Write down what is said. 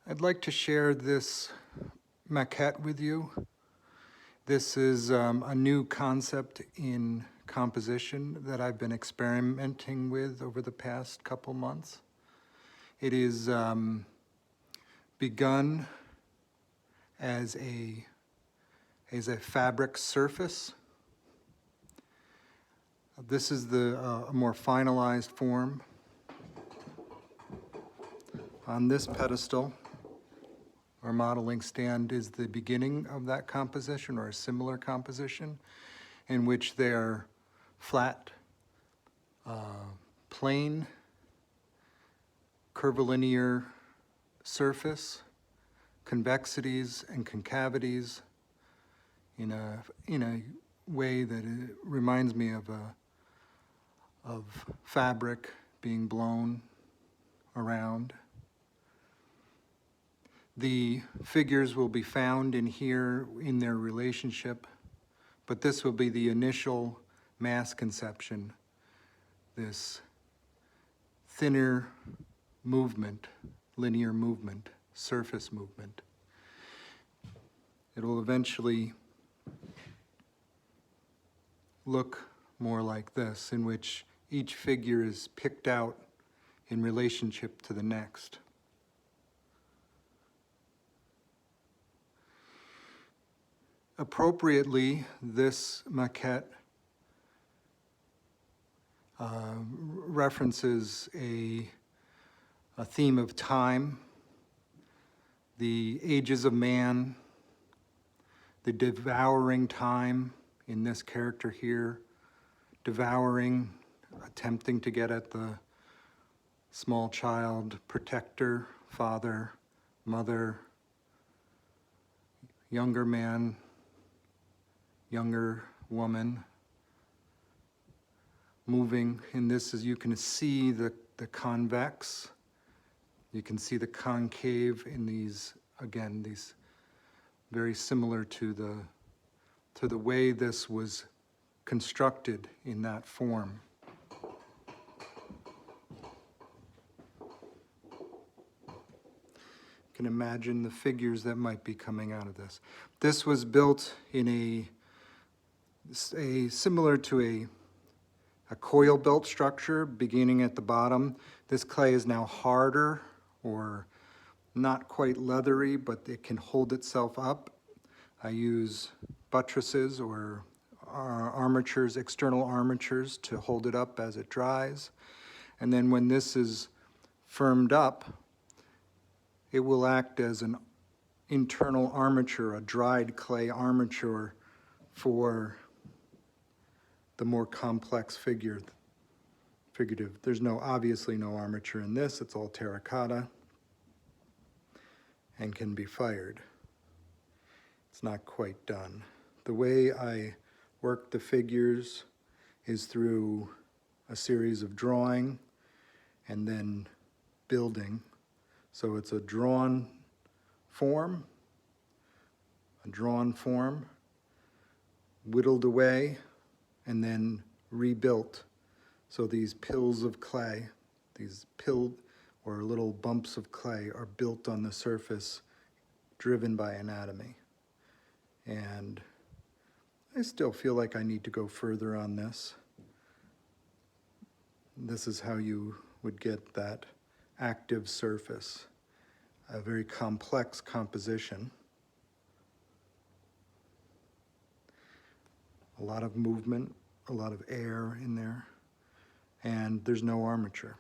I'd like to share this maquette with you. This is a new concept in composition that I've been experimenting with over the past couple months. It is begun as a fabric surface. This is the more finalized form. On this pedestal or modeling stand is the beginning of that composition or a similar composition in which they are flat, plane, curvilinear surface, convexities and concavities in a way that it reminds me of fabric being blown around. The figures will be found in here in their relationship, but this will be the initial mass conception, this thinner movement, linear movement, surface movement. It will eventually look more like this, in which each figure is picked out in relationship to the next. Appropriately, this maquette references a theme of time, the ages of man, the devouring time in this character here, devouring, attempting to get at the small child, protector, father, mother, younger man, younger woman, moving. In this, as you can see, the convex, you can see the concave in these, again, these very similar to the way this was constructed in that form. You can imagine the figures that might be coming out of this. This was built in a similar to a coil belt structure beginning at the bottom. This clay is now harder or not quite leathery, but it can hold itself up. I use buttresses or armatures, external armatures, to hold it up as it dries. And then when this is firmed up, it will act as an internal armature, a dried clay armature for the more complex figurative. There's obviously no armature in this. It's all terracotta and can be fired. It's not quite done. The way I work the figures is through a series of drawing and then building. So it's a drawn form, whittled away, and then rebuilt. So these pills of clay, these or little bumps of clay, are built on the surface, driven by anatomy. And I still feel like I need to go further on this. This is how you would get that active surface, a very complex composition. A lot of movement, a lot of air in there, and there's no armature.